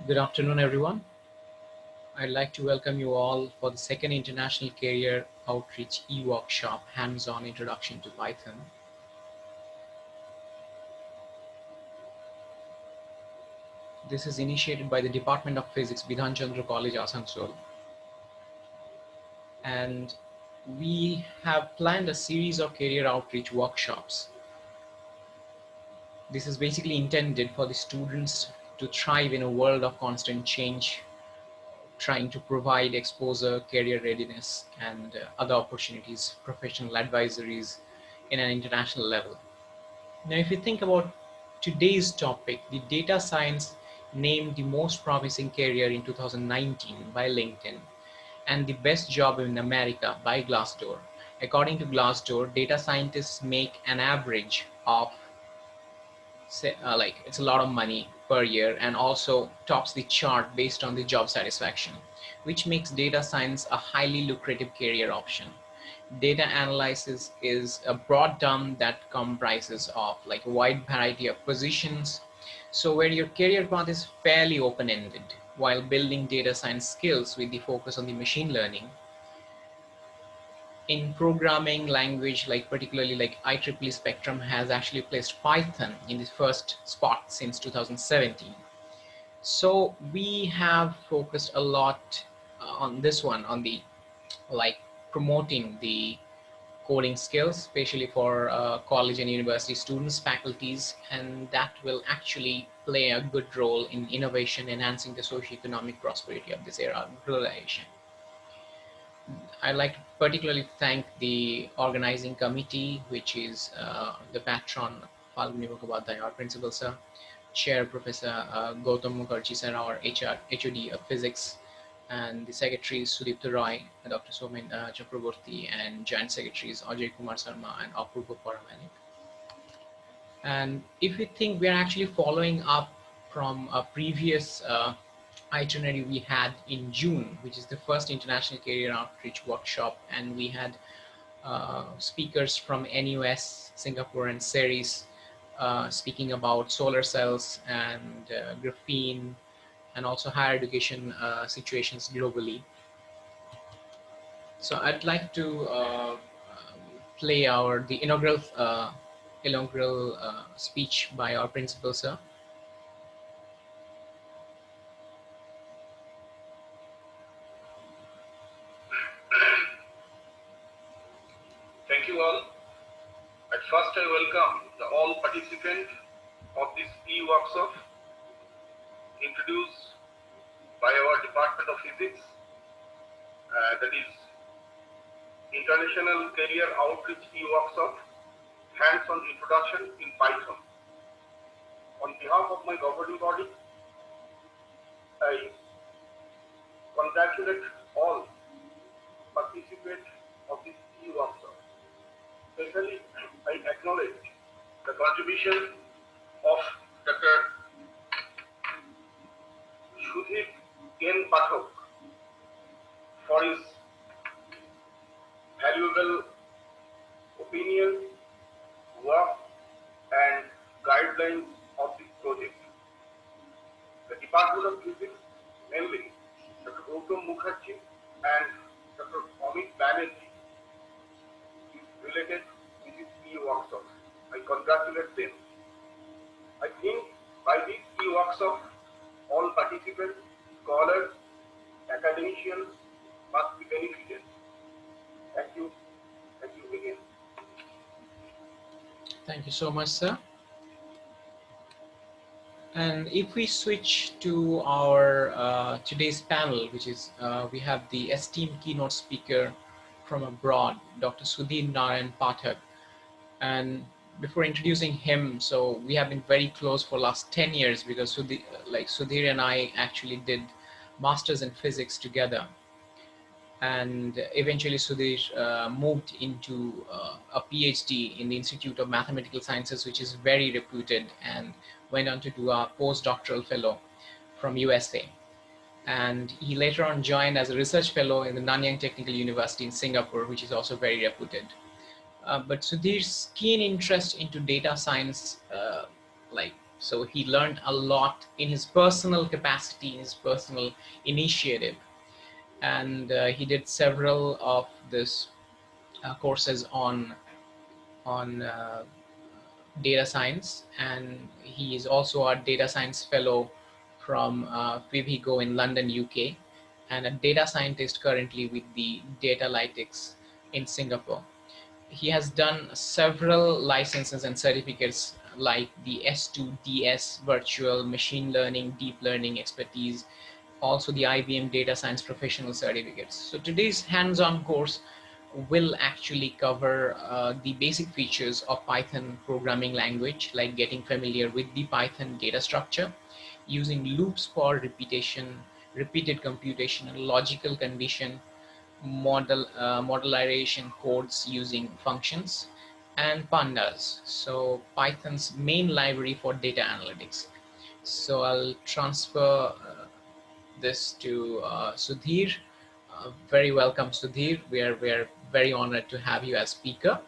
Good afternoon, everyone. I'd like to welcome you all for the second International Career Outreach e-workshop, Hands-on Introduction to Python. This is initiated by the Department of Physics, Bidhan Chandra College, Asansol. And we have planned a series of career outreach workshops. This is basically intended for the students to thrive in a world of constant change, trying to provide exposure, career readiness, and other opportunities, professional advisories in an international level. Now, if you think about today's topic, the data science named the most promising career in 2019 by LinkedIn and the best job in America by Glassdoor. According to Glassdoor, data scientists make an average of like it's a lot of money per year and also tops the chart based on the job satisfaction, which makes data science a highly lucrative career option. Data analysis is a broad term that comprises of like a wide variety of positions, so where your career path is fairly open-ended while building data science skills with the focus on the machine learning. In programming language, like particularly like IEEE Spectrum has actually placed Python in the first spot since 2017. So we have focused a lot on this one, on the like promoting the coding skills, especially for college and university students, faculties, and that will actually play a good role in innovation, enhancing the socioeconomic prosperity of this era of globalization. I'd like to particularly thank the organizing committee, which is the patron, Falguni Mukhopadhyay, our principal sir, chair, Professor Gautam Mukherjee sir, our HOD of physics, and the secretaries Sudipta Roy, Dr. Somin Chakraborty, and joint secretaries Ajay Kumar Sharma and Apurva Paramanik. And if you think we're actually following up from a previous itinerary we had in June, which is the first International Career Outreach Workshop, and we had speakers from NUS, Singapore, and Ceres speaking about solar cells and graphene, and also higher education situations globally. So I'd like to play the inaugural speech by our principal, sir. Thank you all. At first, I welcome all participants of this e-workshop introduced by our Department of Physics, that is International Career Outreach e-workshop, Hands-on Introduction in Python. On behalf of my governing body, I congratulate all participants of this e-workshop. Especially, I acknowledge the contribution of Dr. Sudhir N. Pathak for his valuable opinion, work, and guidelines of this project. The Department of Physics, mainly Dr. Gautam Mukherjee and Dr. Amit Banerjee, is related with this e-workshop. I congratulate them. I think by this e-workshop, all participants, scholars, academicians must be benefited. Thank you. Thank you again. Thank you so much, sir. And if we switch to our today's panel, which is we have the esteemed keynote speaker from abroad, Dr. Sudhir Narayan Pathak. And before introducing him, so we have been very close for last 10 years because Sudhir and I actually did masters in physics together. And eventually Sudhir moved into a PhD in the Institute of Mathematical Sciences, which is very reputed, and went on to do a postdoctoral fellow from USA. And he later on joined as a research fellow in the Nanyang Technical University in Singapore, which is also very reputed. But Sudhir's keen interest into data science like So he learned a lot in his personal capacity, in his personal initiative. And he did several of this courses on data science, and he is also a data science fellow from Vivigo in London, UK, and a data scientist currently with the Datalytics in Singapore. He has done several licenses and certificates like the S2DS virtual machine learning, deep learning expertise, also the IBM data science professional certificates. So today's hands-on course will actually cover the basic features of Python programming language, like getting familiar with the Python data structure, using loops for repetition, repeated computation, and logical condition, modularization codes using functions, and pandas. So Python's main library for data analytics. So I'll transfer this to Sudhir. Very welcome, Sudhir. We are very honored to have you as speaker.